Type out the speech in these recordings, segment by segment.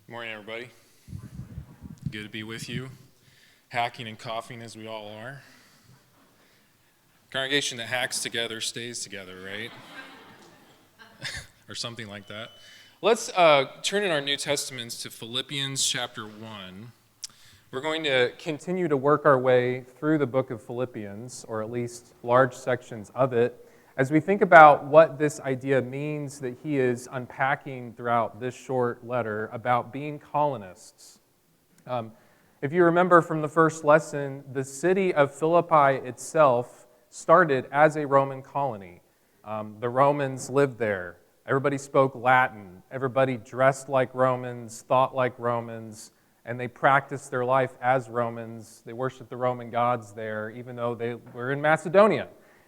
Morning, everybody. Good to be with you. Hacking and coughing as we all are. Congregation that hacks together stays together, right? Or something like that. Let's turn in our New Testaments to Philippians chapter 1. We're going to continue to work our way through the book of Philippians, or at least large sections of it, as we think about what this idea means that he is unpacking throughout this short letter about being colonists. If you remember from the first lesson, the city of Philippi itself started as a Roman colony. The Romans lived there. Everybody spoke Latin. Everybody dressed like Romans, thought like Romans, and they practiced their life as Romans. They worshiped the Roman gods there, even though they were in Macedonia.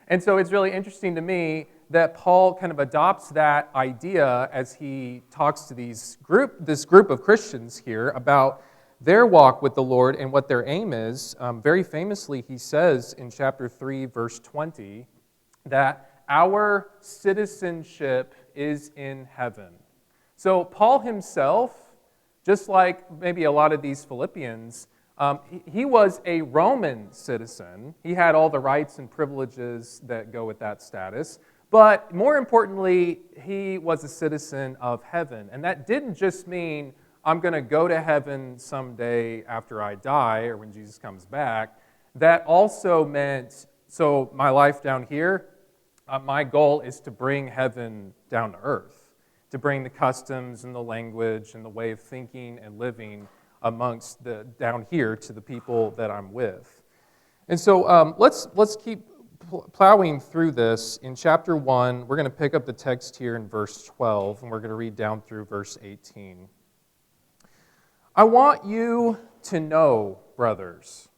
And so it's really interesting to me that Paul kind of adopts that idea as he talks to this group of Christians here about their walk with the Lord and what their aim is. Very famously, he says in chapter 3, verse 20, that our citizenship is in heaven. So Paul himself, just like maybe a lot of these Philippians, he was a Roman citizen. He had all the rights and privileges that go with that status. But more importantly, he was a citizen of heaven. And that didn't just mean I'm going to go to heaven someday after I die or when Jesus comes back. That also meant, so my life down here, my goal is to bring heaven down to earth, to bring the customs and the language and the way of thinking and living amongst the down here to the people that I'm with. And so let's keep plowing through this. In chapter 1, we're going to pick up the text here in verse 12, and we're going to read down through verse 18. I want you to know, brothers,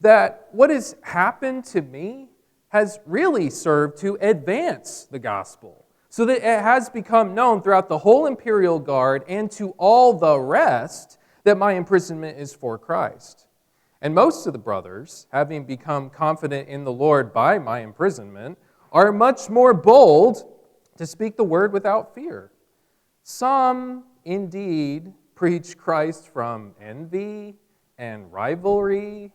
that what has happened to me has really served to advance the gospel, so that it has become known throughout the whole imperial guard and to all the rest that my imprisonment is for Christ. And most of the brothers, having become confident in the Lord by my imprisonment, are much more bold to speak the word without fear. Some, indeed, preach Christ from envy and rivalry,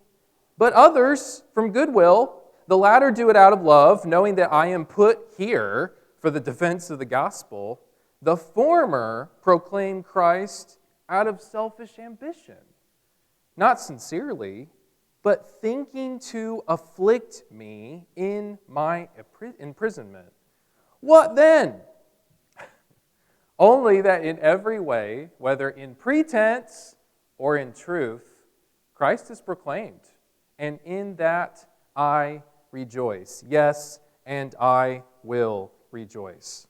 but others from goodwill. The latter do it out of love, knowing that I am put here for the defense of the gospel. The former proclaim Christ out of selfish ambition, not sincerely, but thinking to afflict me in my imprisonment. What then? Only that in every way, whether in pretense or in truth, Christ is proclaimed, and in that I rejoice. Yes, and I will rejoice.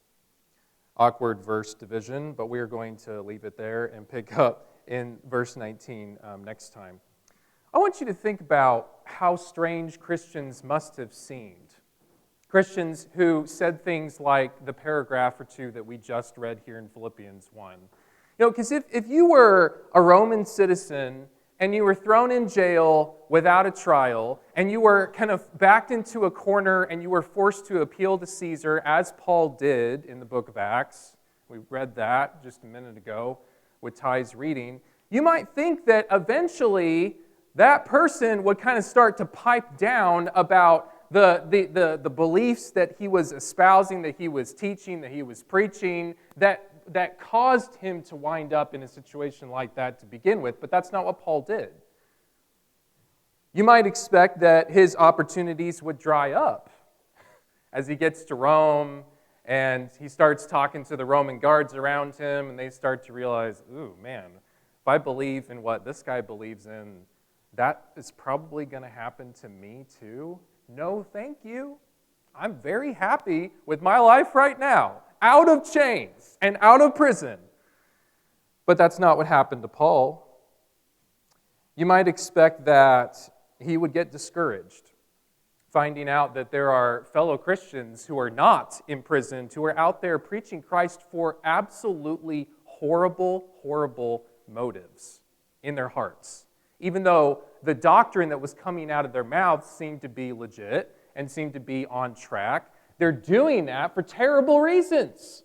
Awkward verse division, but we are going to leave it there and pick up in verse 19 next time. I want you to think about how strange Christians must have seemed. Christians who said things like the paragraph or two that we just read here in Philippians 1. Because if you were a Roman citizen and you were thrown in jail without a trial, and you were kind of backed into a corner and you were forced to appeal to Caesar, as Paul did in the book of Acts. We read that just a minute ago with Ty's reading. You might think that eventually that person would kind of start to pipe down about the beliefs that he was espousing, that he was teaching, that he was preaching, that caused him to wind up in a situation like that to begin with, but that's not what Paul did. You might expect that his opportunities would dry up as he gets to Rome and he starts talking to the Roman guards around him, and they start to realize, ooh, man, if I believe in what this guy believes in, that is probably going to happen to me too. No, thank you. I'm very happy with my life right now, out of chains and out of prison. But that's not what happened to Paul. You might expect that he would get discouraged, finding out that there are fellow Christians who are not imprisoned, who are out there preaching Christ for absolutely horrible, horrible motives in their hearts. Even though the doctrine that was coming out of their mouths seemed to be legit and seemed to be on track, they're doing that for terrible reasons.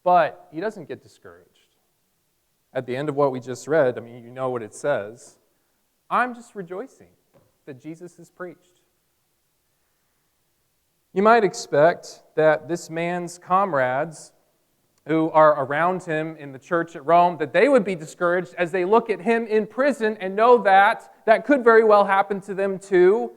But he doesn't get discouraged. at the end of what we just read, I mean, you know what it says. I'm just rejoicing that Jesus is preached. You might expect that this man's comrades who are around him in the church at Rome, that they would be discouraged as they look at him in prison and know that that could very well happen to them too.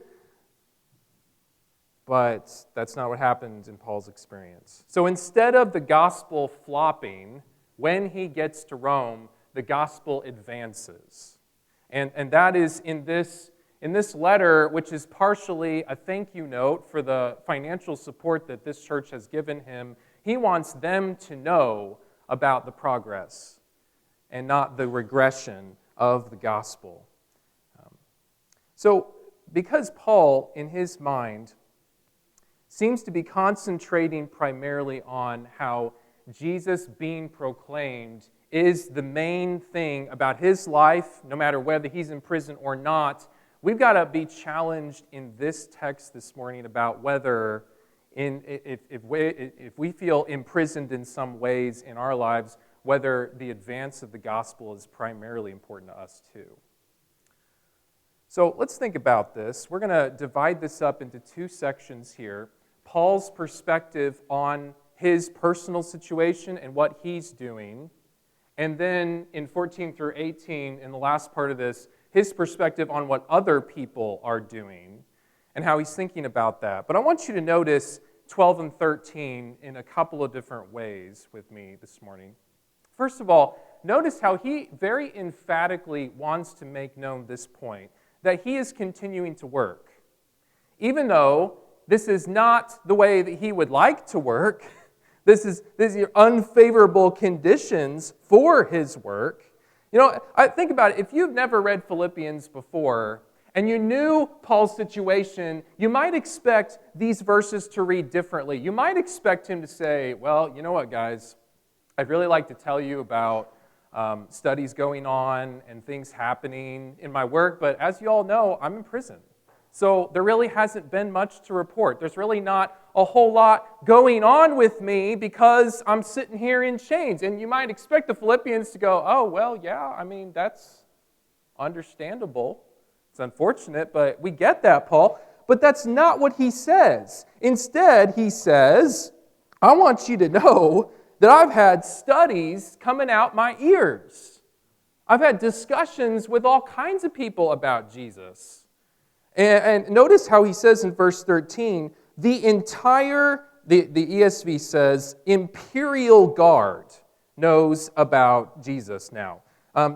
But that's not what happened in Paul's experience. So instead of the gospel flopping, when he gets to Rome, the gospel advances. And that is in this letter, which is partially a thank you note for the financial support that this church has given him. He wants them to know about the progress and not the regression of the gospel. So because Paul, in his mind, seems to be concentrating primarily on how Jesus being proclaimed is the main thing about his life, no matter whether he's in prison or not, we've got to be challenged in this text this morning about whether if we feel imprisoned in some ways in our lives, whether the advance of the gospel is primarily important to us too. So let's think about this. We're going to divide this up into two sections here. Paul's perspective on his personal situation and what he's doing. And then in 14 through 18, in the last part of this, his perspective on what other people are doing and how he's thinking about that. But I want you to notice 12 and 13 in a couple of different ways with me this morning. First of all, notice how he very emphatically wants to make known this point, that he is continuing to work. Even though this is not the way that he would like to work, these are unfavorable conditions for his work. You know, I think about it. If you've never read Philippians before, and you knew Paul's situation, you might expect these verses to read differently. You might expect him to say, well, you know what, guys? I'd really like to tell you about studies going on and things happening in my work, but as you all know, I'm in prison. So there really hasn't been much to report. There's really not a whole lot going on with me because I'm sitting here in chains. And you might expect the Philippians to go, oh, well, yeah, I mean, that's understandable. It's unfortunate, but we get that, Paul. But that's not what he says. Instead, he says, I want you to know that I've had studies coming out my ears. I've had discussions with all kinds of people about Jesus. And notice how he says in verse 13, the ESV says, imperial guard knows about Jesus now.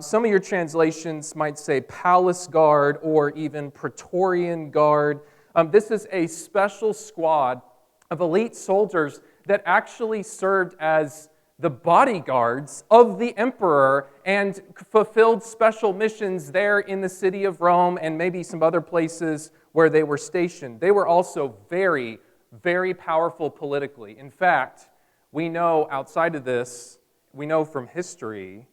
Some of your translations might say palace guard or even praetorian guard. This is a special squad of elite soldiers that actually served as the bodyguards of the emperor and fulfilled special missions there in the city of Rome and maybe some other places where they were stationed. They were also very, very powerful politically. In fact, we know outside of this, we know from history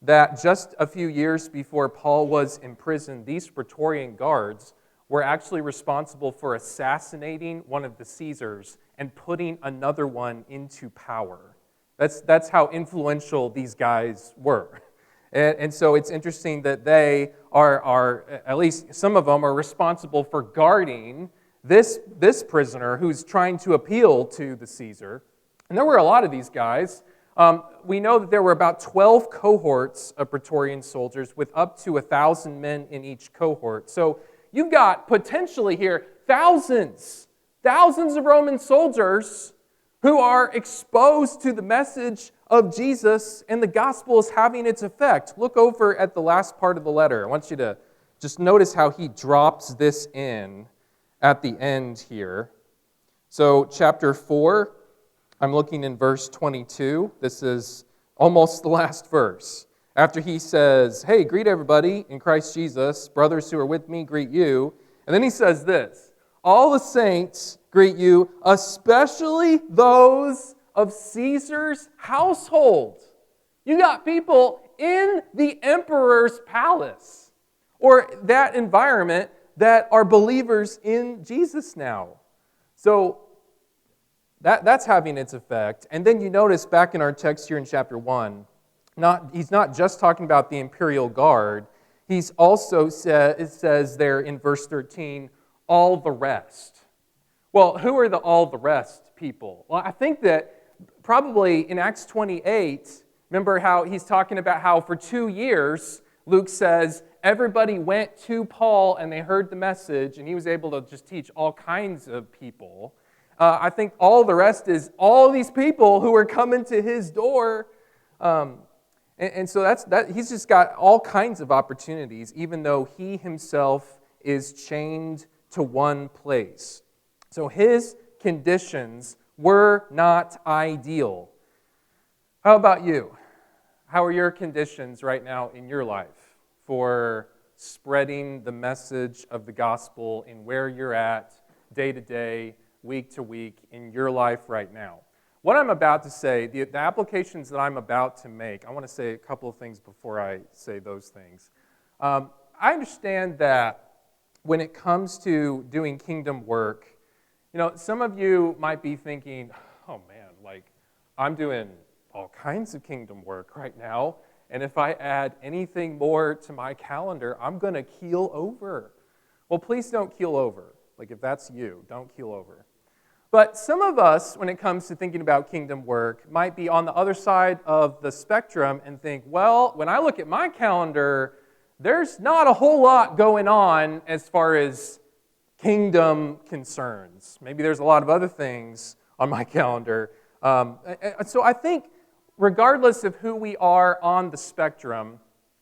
that just a few years before Paul was imprisoned, these Praetorian guards were actually responsible for assassinating one of the Caesars and putting another one into power. That's how influential these guys were. And so it's interesting that they are, at least some of them, are responsible for guarding this prisoner who's trying to appeal to the Caesar. And there were a lot of these guys. We know that there were about 12 cohorts of Praetorian soldiers with up to 1,000 men in each cohort. So you've got potentially here thousands of Roman soldiers who are exposed to the message of Jesus, and the gospel is having its effect. Look over at the last part of the letter. I want you to just notice how he drops this in at the end here. So chapter 4, I'm looking in verse 22. This is almost the last verse. After he says, hey, greet everybody in Christ Jesus. Brothers who are with me, greet you. And then he says this, all the saints greet you, especially those of Caesar's household. You got people in the emperor's palace or that environment that are believers in Jesus now. So that's having its effect. And then you notice back in our text here in chapter 1, he's not just talking about the imperial guard. He's also it says there in verse 13, all the rest. Well, who are the all the rest people? Well, I think that probably in Acts 28, remember how he's talking about how for 2 years, Luke says, everybody went to Paul and they heard the message, and he was able to just teach all kinds of people. I think all the rest is all these people who are coming to his door. And so he's just got all kinds of opportunities, even though he himself is chained to one place. So his conditions were not ideal. How about you? How are your conditions right now in your life for spreading the message of the gospel in where you're at, day to day, week to week, in your life right now? What I'm about to say, the applications that I'm about to make, I want to say a couple of things before I say those things. I understand that when it comes to doing kingdom work, some of you might be thinking, oh man, I'm doing all kinds of kingdom work right now, and if I add anything more to my calendar, I'm going to keel over. Well, please don't keel over. If that's you, don't keel over. But some of us, when it comes to thinking about kingdom work, might be on the other side of the spectrum and think, well, when I look at my calendar, there's not a whole lot going on as far as kingdom concerns. Maybe there's a lot of other things on my calendar. So I think regardless of who we are on the spectrum,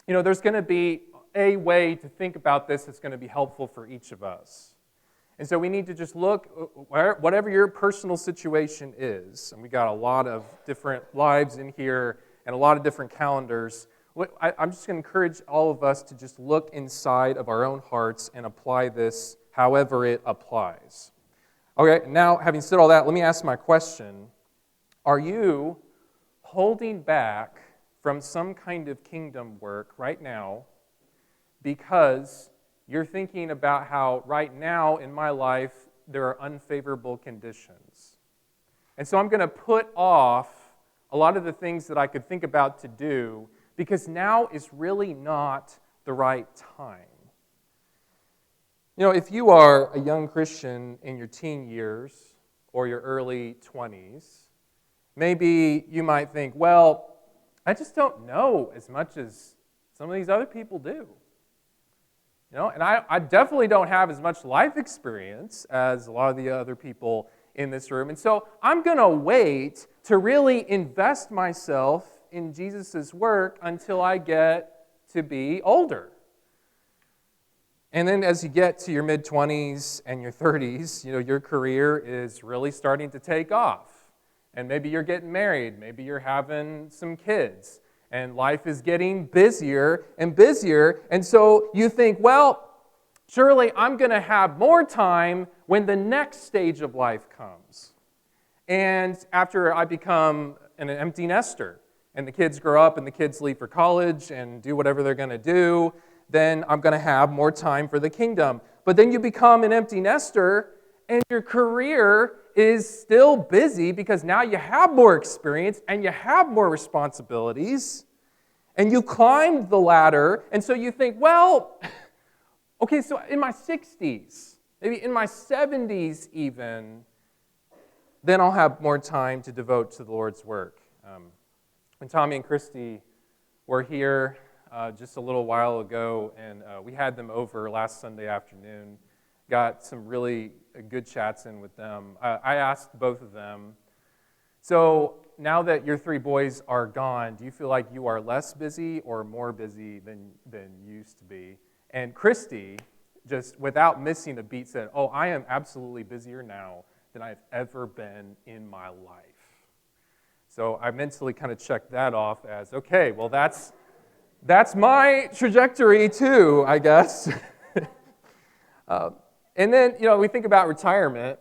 there's going to be a way to think about this that's going to be helpful for each of us. And so we need to just look, whatever your personal situation is, and we got a lot of different lives in here and a lot of different calendars. I'm just going to encourage all of us to just look inside of our own hearts and apply this however it applies. Okay, now having said all that, let me ask my question. Are you holding back from some kind of kingdom work right now because you're thinking about how right now in my life there are unfavorable conditions? And so I'm going to put off a lot of the things that I could think about to do because now is really not the right time. If you are a young Christian in your teen years or your early 20s, maybe you might think, well, I just don't know as much as some of these other people do. And I definitely don't have as much life experience as a lot of the other people in this room. And so I'm going to wait to really invest myself in Jesus' work until I get to be older. And then as you get to your mid-20s and your 30s, your career is really starting to take off. And maybe you're getting married, maybe you're having some kids, and life is getting busier and busier. And so you think, well, surely I'm going to have more time when the next stage of life comes. And after I become an empty nester, and the kids grow up and the kids leave for college and do whatever they're going to do, then I'm going to have more time for the kingdom. But then you become an empty nester, and your career is still busy because now you have more experience and you have more responsibilities, and you climbed the ladder, and so you think, well, okay, so in my 60s, maybe in my 70s even, then I'll have more time to devote to the Lord's work. When Tommy and Christy were here just a little while ago, and we had them over last Sunday afternoon, got some really good chats in with them. I asked both of them, so now that your three boys are gone, do you feel like you are less busy or more busy than you used to be? And Christy, just without missing a beat, said, oh, I am absolutely busier now than I've ever been in my life. So I mentally kind of checked that off as, okay, well, that's my trajectory too, I guess. And then, we think about retirement.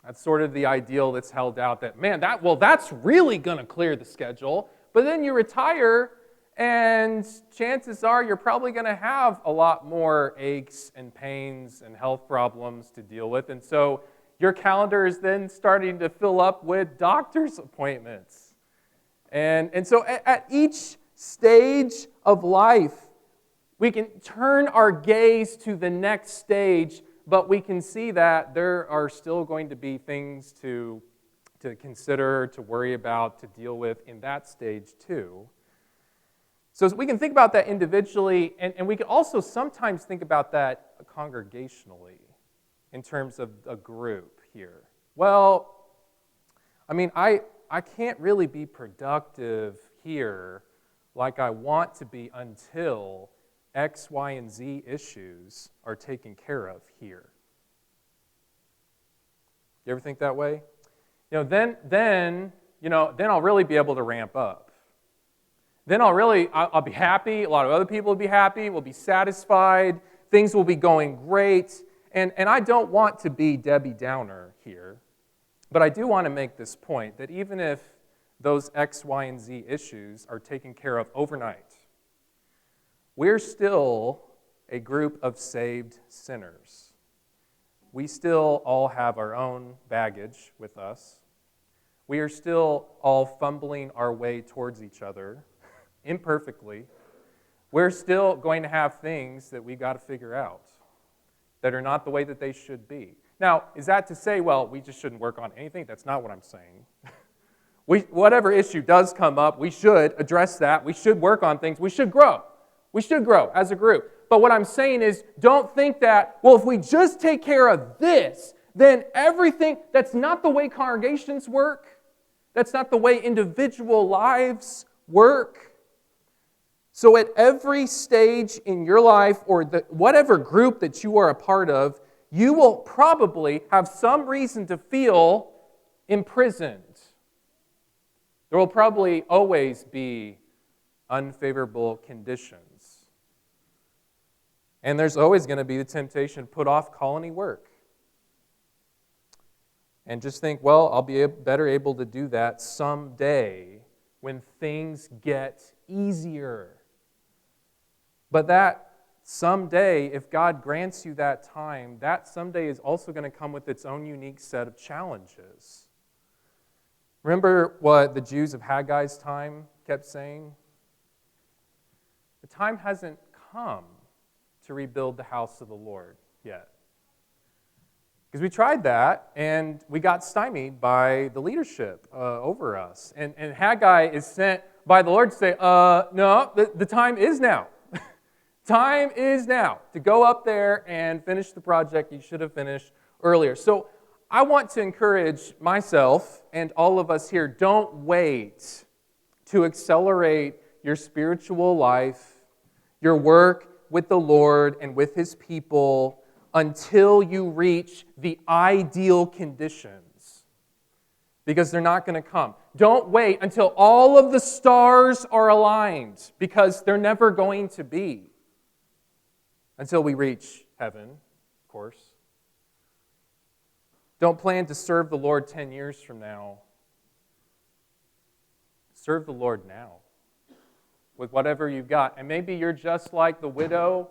That's sort of the ideal that's held out that, man, that's really going to clear the schedule. But then you retire, and chances are you're probably going to have a lot more aches and pains and health problems to deal with. And so your calendar is then starting to fill up with doctor's appointments. And so at each stage of life. We can turn our gaze to the next stage, but we can see that there are still going to be things to consider, to worry about, to deal with in that stage too. So we can think about that individually, and we can also sometimes think about that congregationally in terms of a group here. Well, I mean, I can't really be productive here like I want to be until X, Y, and Z issues are taken care of here. You ever think that way? Then I'll really be able to ramp up. Then I'll be happy. A lot of other people will be happy. We'll be satisfied. Things will be going great. And I don't want to be Debbie Downer here, but I do want to make this point that even if those X, Y, and Z issues are taken care of overnight, we're still a group of saved sinners. We still all have our own baggage with us. We are still all fumbling our way towards each other, imperfectly. We're still going to have things that we got to figure out that are not the way that they should be. Now, is that to say, well, we just shouldn't work on anything? That's not what I'm saying. Whatever issue does come up, we should address that. We should work on things. We should grow. We should grow as a group. But what I'm saying is, don't think that, well, if we just take care of this, then everything, that's not the way congregations work. That's not the way individual lives work. So at every stage in your life, or whatever group that you are a part of, you will probably have some reason to feel imprisoned. There will probably always be unfavorable conditions. And there's always going to be the temptation to put off colony work. And just think, well, I'll be better able to do that someday when things get easier. But that someday, if God grants you that time, that someday is also going to come with its own unique set of challenges. Remember what the Jews of Haggai's time kept saying? The time hasn't come to rebuild the house of the Lord yet. Because we tried that, and we got stymied by the leadership over us. And Haggai is sent by the Lord to say, no, the time is now. Time is now to go up there and finish the project you should have finished earlier. So I want to encourage myself and all of us here, don't wait to accelerate your spiritual life, your work with the Lord and with His people until you reach the ideal conditions, because they're not going to come. Don't wait until all of the stars are aligned, because they're never going to be until we reach heaven, of course. Don't plan to serve the Lord 10 years from now. Serve the Lord now with whatever you've got. And maybe you're just like the widow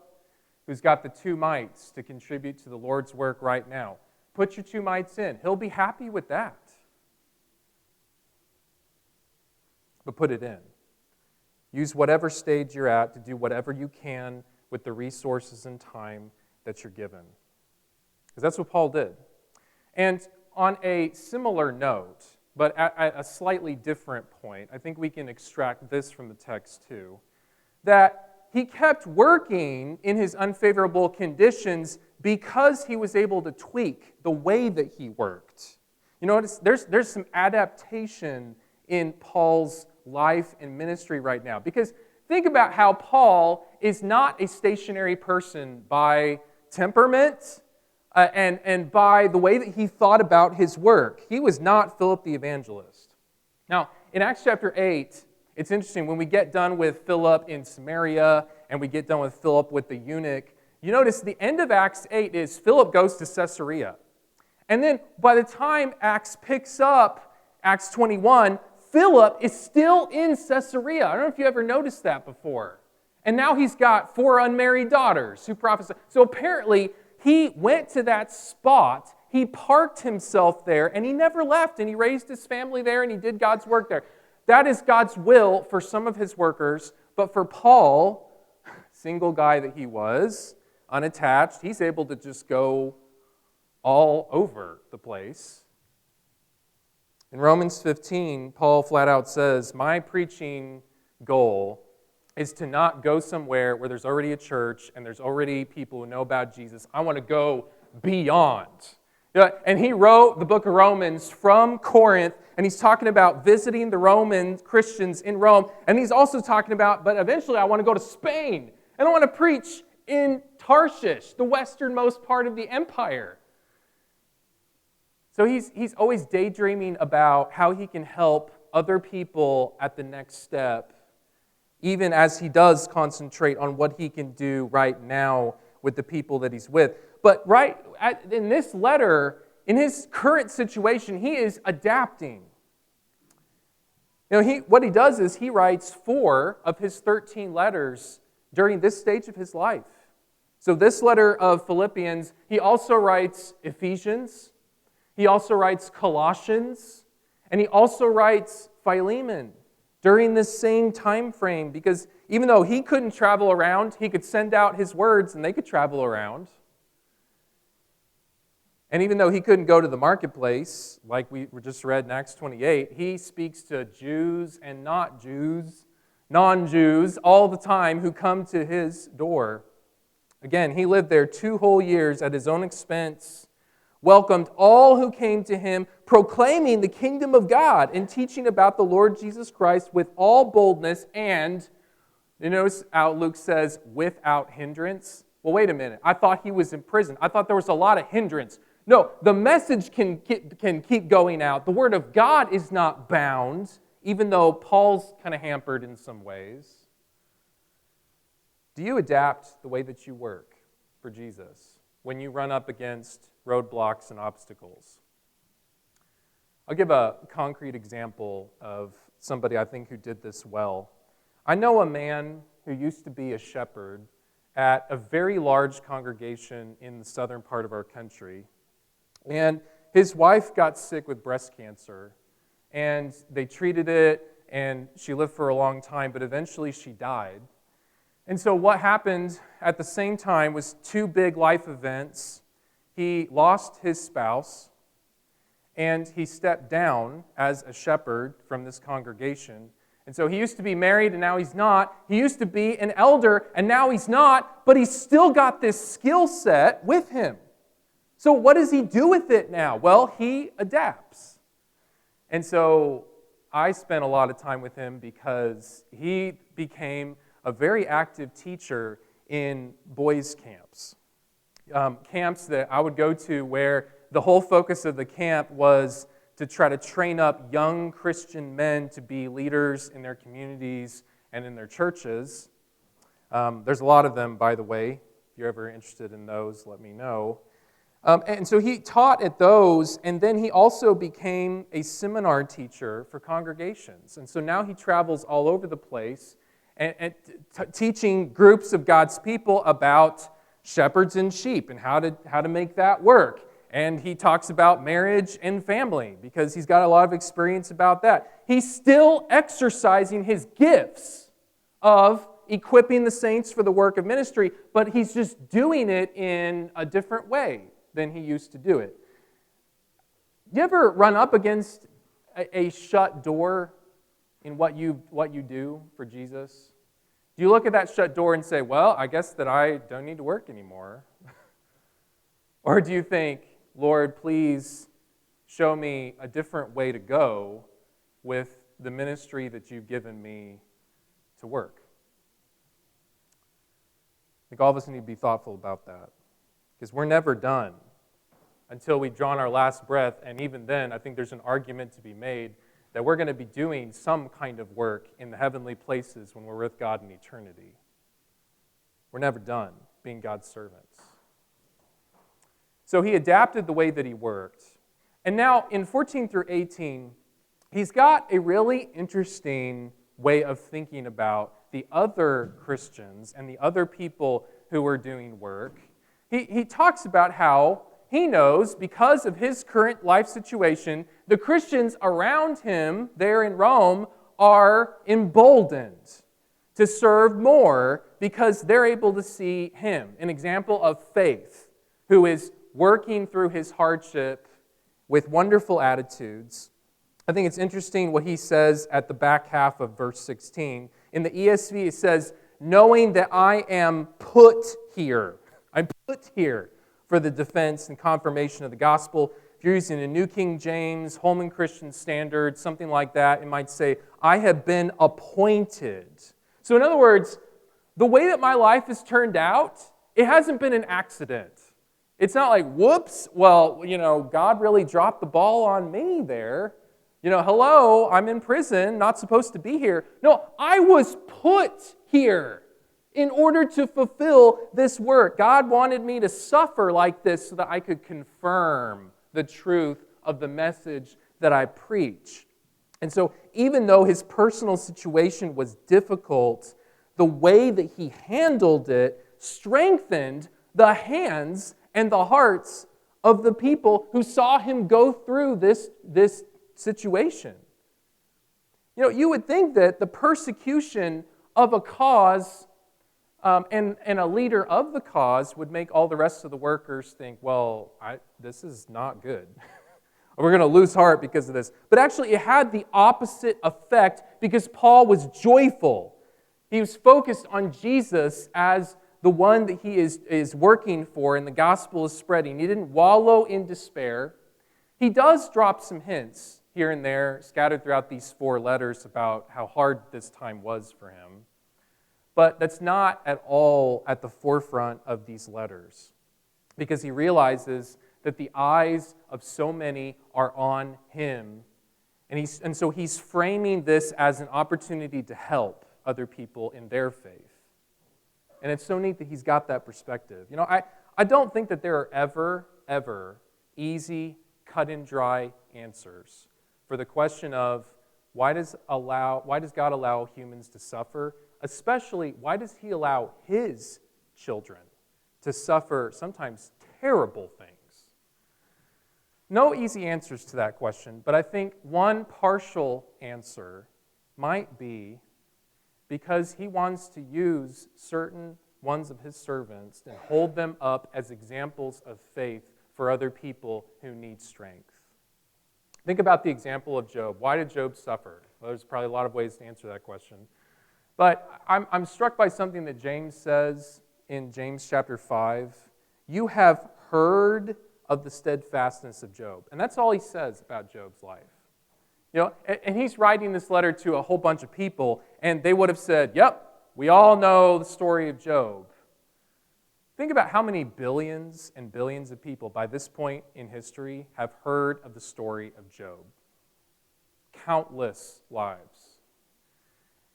who's got the 2 mites to contribute to the Lord's work right now. Put your 2 mites in. He'll be happy with that. But put it in. Use whatever stage you're at to do whatever you can with the resources and time that you're given. Because that's what Paul did. And on a similar note, but at a slightly different point, I think we can extract this from the text too, that he kept working in his unfavorable conditions because he was able to tweak the way that he worked. You know, there's some adaptation in Paul's life and ministry right now. Because think about how Paul is not a stationary person by temperament and by the way that he thought about his work. He was not Philip the evangelist. Now, in Acts chapter 8, it's interesting, when we get done with Philip in Samaria and we get done with Philip with the eunuch, you notice the end of Acts 8 is Philip goes to Caesarea. And then by the time Acts picks up, Acts 21, Philip is still in Caesarea. I don't know if you ever noticed that before. And now he's got 4 unmarried daughters who prophesy. So apparently, he went to that spot, he parked himself there, and he never left, and he raised his family there, and he did God's work there. That is God's will for some of his workers But for Paul, single guy that he was, unattached, he's able to just go all over the place. In Romans 15, Paul flat out says, my preaching goal is to not go somewhere where there's already a church and there's already people who know about Jesus. I want to go beyond. And he wrote the book of Romans from Corinth, and he's talking about visiting the Roman Christians in Rome, and he's also talking about, but eventually I want to go to Spain, and I want to preach in Tarshish, the westernmost part of the empire. So he's always daydreaming about how he can help other people at the next step, even as he does concentrate on what he can do right now with the people that he's with. But in this letter, in his current situation, he is adapting. What he does is he writes 4 of his 13 letters during this stage of his life. So this letter of Philippians, he also writes Ephesians, he also writes Colossians, and he also writes Philemon during this same time frame, because even though he couldn't travel around, he could send out his words and they could travel around. And even though he couldn't go to the marketplace, like we just read in Acts 28, he speaks to Jews and not Jews, non-Jews, all the time who come to his door. Again, he lived there 2 whole years at his own expense, welcomed all who came to him, proclaiming the kingdom of God and teaching about the Lord Jesus Christ with all boldness and, you notice how Luke says, without hindrance. Well, wait a minute. I thought he was in prison. I thought there was a lot of hindrance. No, the message can keep going out. The word of God is not bound, even though Paul's kind of hampered in some ways. Do you adapt the way that you work for Jesus when you run up against roadblocks and obstacles? I'll give a concrete example of somebody I think who did this well. I know a man who used to be a shepherd at a very large congregation in the southern part of our country. And his wife got sick with breast cancer, and they treated it, and she lived for a long time, but eventually she died. And so what happened at the same time was 2 big life events. He lost his spouse, and he stepped down as a shepherd from this congregation. And so he used to be married, and now he's not. He used to be an elder, and now he's not, but he's still got this skill set with him. So what does he do with it now? Well, he adapts. And so I spent a lot of time with him because he became a very active teacher in boys' camps. Camps that I would go to where the whole focus of the camp was to try to train up young Christian men to be leaders in their communities and in their churches. There's a lot of them, by the way. If you're ever interested in those, let me know. And so he taught at those, and then he also became a seminar teacher for congregations. And so now he travels all over the place and teaching groups of God's people about shepherds and sheep and how to make that work. And he talks about marriage and family because he's got a lot of experience about that. He's still exercising his gifts of equipping the saints for the work of ministry, but he's just doing it in a different way than he used to do it. Do you ever run up against a shut door in what you do for Jesus? Do you look at that shut door and say, well, I guess that I don't need to work anymore? Or do you think, Lord, please show me a different way to go with the ministry that you've given me to work? I think all of us need to be thoughtful about that, because we're never done until we've drawn our last breath, and even then, I think there's an argument to be made that we're going to be doing some kind of work in the heavenly places when we're with God in eternity. We're never done being God's servants. So he adapted the way that he worked. And now in 14 through 18, he's got a really interesting way of thinking about the other Christians and the other people who are doing work. He talks about how he knows, because of his current life situation, the Christians around him there in Rome are emboldened to serve more because they're able to see him, an example of faith, who is working through his hardship with wonderful attitudes. I think it's interesting what he says at the back half of verse 16. In the ESV, it says, knowing that I am put here. I'm put here for the defense and confirmation of the gospel. If you're using a New King James, Holman Christian Standard, something like that, it might say, I have been appointed. So in other words, the way that my life has turned out, it hasn't been an accident. It's not like, whoops, well, God really dropped the ball on me there. Hello, I'm in prison, not supposed to be here. No, I was put here in order to fulfill this work. God wanted me to suffer like this so that I could confirm the truth of the message that I preach. And so even though his personal situation was difficult, the way that he handled it strengthened the hands and the hearts of the people who saw him go through this situation. You would think that the persecution of a cause and a leader of the cause would make all the rest of the workers think, well, this is not good. We're going to lose heart because of this. But actually, it had the opposite effect because Paul was joyful. He was focused on Jesus as the one that he is working for and the gospel is spreading. He didn't wallow in despair. He does drop some hints here and there, scattered throughout these 4 letters about how hard this time was for him. But that's not at all at the forefront of these letters because he realizes that the eyes of so many are on him. And so he's framing this as an opportunity to help other people in their faith. And it's so neat that he's got that perspective. I don't think that there are ever easy, cut and dry answers for the question of why does God allow humans to suffer? Especially, why does he allow his children to suffer sometimes terrible things? No easy answers to that question, but I think one partial answer might be because he wants to use certain ones of his servants and hold them up as examples of faith for other people who need strength. Think about the example of Job. Why did Job suffer? Well, there's probably a lot of ways to answer that question. But I'm struck by something that James says in James chapter 5. You have heard of the steadfastness of Job. And that's all he says about Job's life. And he's writing this letter to a whole bunch of people, and they would have said, yep, we all know the story of Job. Think about how many billions and billions of people by this point in history have heard of the story of Job. Countless lives.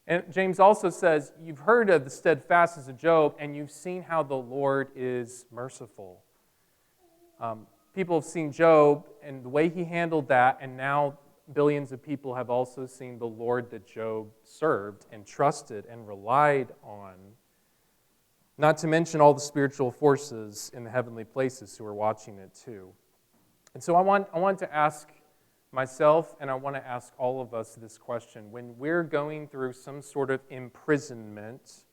And James also says, you've heard of the steadfastness of Job, and you've seen how the Lord is merciful. People have seen Job and the way he handled that, and now billions of people have also seen the Lord that Job served and trusted and relied on. Not to mention all the spiritual forces in the heavenly places who are watching it too. And so I want to ask myself, and I want to ask all of us this question. When we're going through some sort of imprisonment,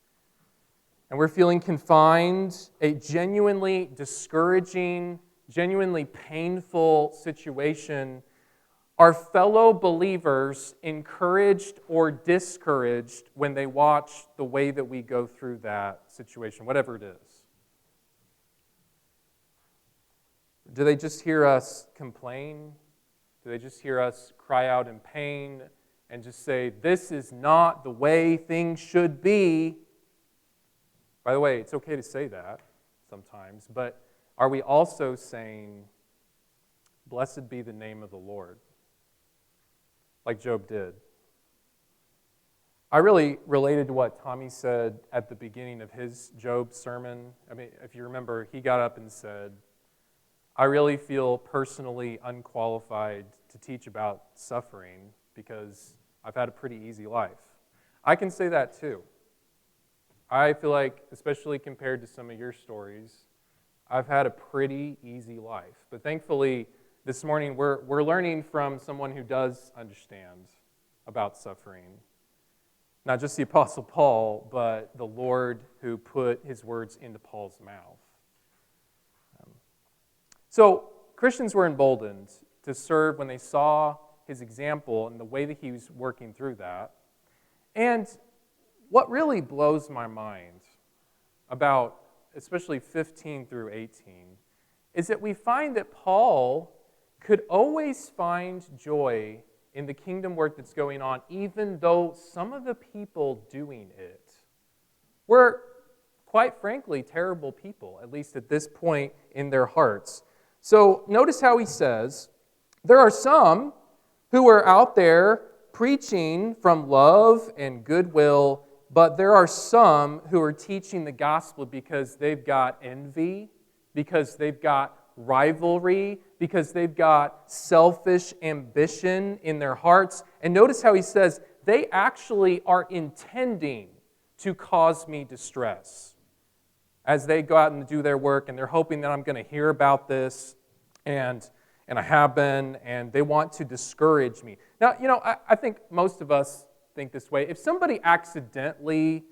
and we're feeling confined, a genuinely discouraging, genuinely painful situation, are fellow believers encouraged or discouraged when they watch the way that we go through that situation, whatever it is? Do they just hear us complain? Do they just hear us cry out in pain and just say, this is not the way things should be? By the way, it's okay to say that sometimes, but are we also saying, blessed be the name of the Lord? Like Job did. I really related to what Tommy said at the beginning of his Job sermon. I mean, if you remember, he got up and said, I really feel personally unqualified to teach about suffering because I've had a pretty easy life. I can say that too. I feel like, especially compared to some of your stories, I've had a pretty easy life. But thankfully, this morning, we're learning from someone who does understand about suffering. Not just the Apostle Paul, but the Lord who put his words into Paul's mouth. So Christians were emboldened to serve when they saw his example and the way that he was working through that. And what really blows my mind about especially 15 through 18 is that we find that Paul could always find joy in the kingdom work that's going on, even though some of the people doing it were, quite frankly, terrible people, at least at this point in their hearts. So notice how he says, there are some who are out there preaching from love and goodwill, but there are some who are teaching the gospel because they've got envy, because they've got rivalry, because they've got selfish ambition in their hearts. And notice how he says, they actually are intending to cause me distress as they go out and do their work, and they're hoping that I'm going to hear about this, and I have been, and they want to discourage me. Now, I think most of us think this way. If somebody accidentally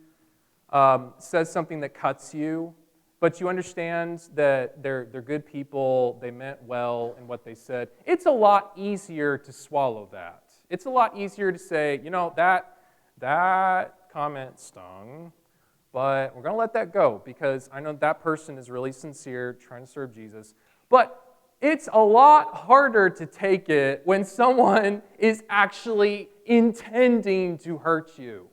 says something that cuts you, but you understand that they're good people, they meant well in what they said, it's a lot easier to swallow that. It's a lot easier to say, that comment stung, but we're going to let that go because I know that person is really sincere, trying to serve Jesus. But it's a lot harder to take it when someone is actually intending to hurt you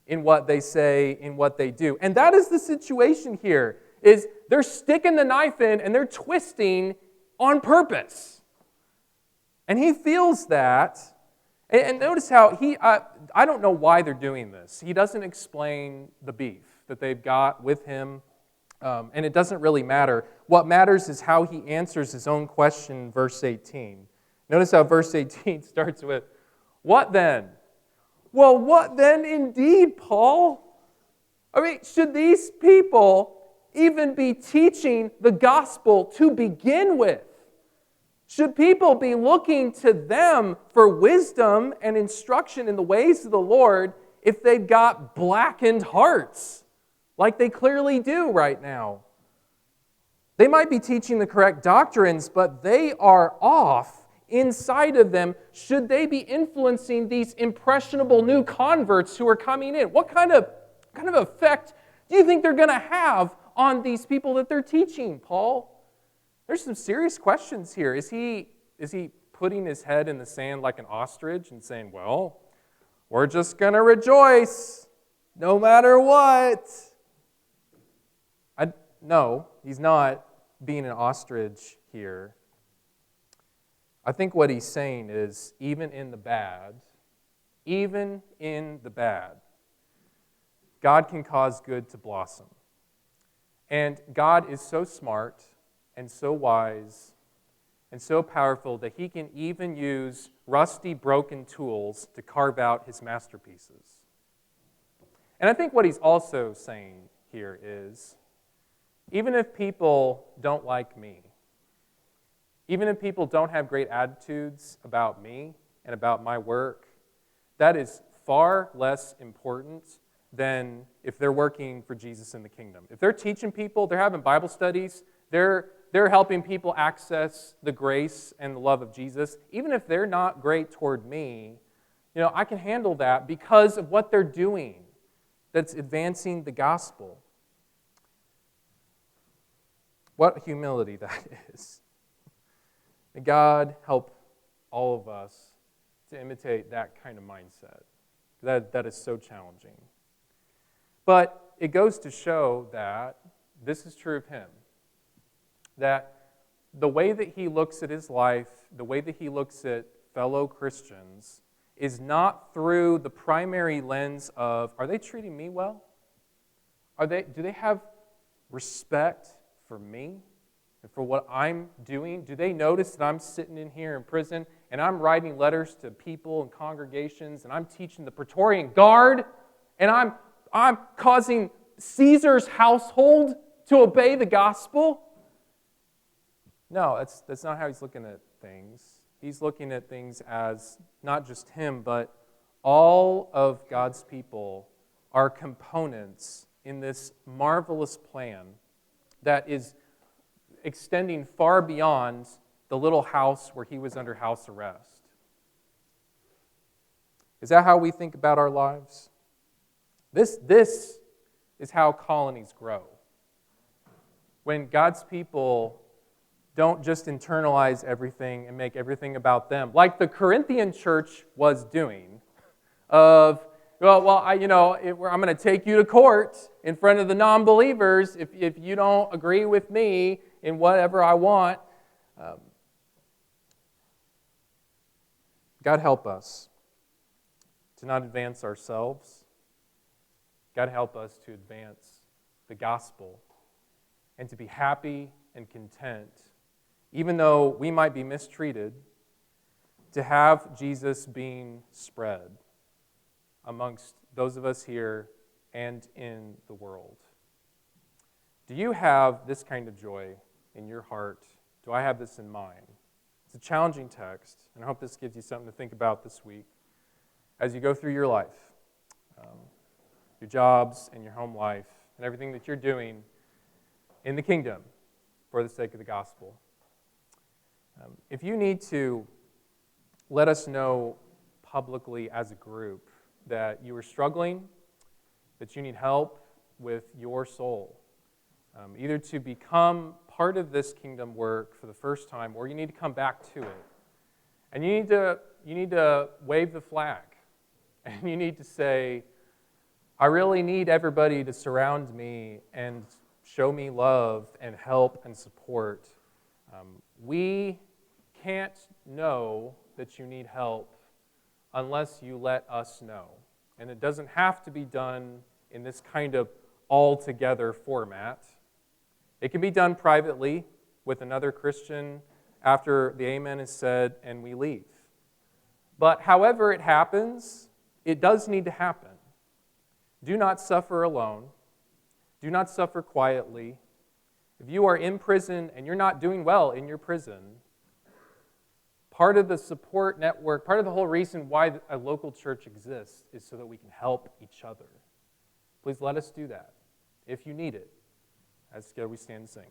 in what they say, in what they do. And that is the situation here, is they're sticking the knife in and they're twisting on purpose. And he feels that. And notice how I don't know why they're doing this. He doesn't explain the beef that they've got with him. And it doesn't really matter. What matters is how he answers his own question in verse 18. Notice how verse 18 starts with, "What then?" Well, what then indeed, Paul? I mean, should these people even be teaching the gospel to begin with? Should people be looking to them for wisdom and instruction in the ways of the Lord if they've got blackened hearts, like they clearly do right now? They might be teaching the correct doctrines, but they are off inside of them. Should they be influencing these impressionable new converts who are coming in? What kind of effect do you think they're going to have on these people that they're teaching, Paul? There's some serious questions here. Is he putting his head in the sand like an ostrich and saying, well, we're just going to rejoice no matter what? No, he's not being an ostrich here. I think what he's saying is, even in the bad, God can cause good to blossom. And God is so smart and so wise and so powerful that he can even use rusty, broken tools to carve out his masterpieces. And I think what he's also saying here is, even if people don't like me, even if people don't have great attitudes about me and about my work, that is far less important than if they're working for Jesus in the kingdom. If they're teaching people, they're having Bible studies, they're helping people access the grace and the love of Jesus, even if they're not great toward me, I can handle that because of what they're doing that's advancing the gospel. What humility that is. May God help all of us to imitate that kind of mindset. That is so challenging. But it goes to show that this is true of him. That the way that he looks at his life, the way that he looks at fellow Christians, is not through the primary lens of, are they treating me well? Do they have respect for me and for what I'm doing? Do they notice that I'm sitting in here in prison and I'm writing letters to people and congregations and I'm teaching the Praetorian Guard and I'm causing Caesar's household to obey the gospel? No, that's not how he's looking at things. He's looking at things as not just him, but all of God's people are components in this marvelous plan that is extending far beyond the little house where he was under house arrest. Is that how we think about our lives? This is how colonies grow. When God's people don't just internalize everything and make everything about them, like the Corinthian church was doing, I'm going to take you to court in front of the non-believers if you don't agree with me in whatever I want. God help us to not advance ourselves. God help us to advance the gospel and to be happy and content, even though we might be mistreated, to have Jesus being spread amongst those of us here and in the world. Do you have this kind of joy in your heart? Do I have this in mind? It's a challenging text, and I hope this gives you something to think about this week as you go through your life, your jobs and your home life, and everything that you're doing in the kingdom for the sake of the gospel. If you need to let us know publicly as a group that you are struggling, that you need help with your soul, either to become part of this kingdom work for the first time, or you need to come back to it. And you need to wave the flag. And you need to say, I really need everybody to surround me and show me love and help and support. We can't know that you need help unless you let us know. And it doesn't have to be done in this kind of all-together format. It can be done privately with another Christian after the amen is said and we leave. But however it happens, it does need to happen. Do not suffer alone. Do not suffer quietly. If you are in prison and you're not doing well in your prison, part of the support network, part of the whole reason why a local church exists is so that we can help each other. Please let us do that if you need it. As together we stand and sing.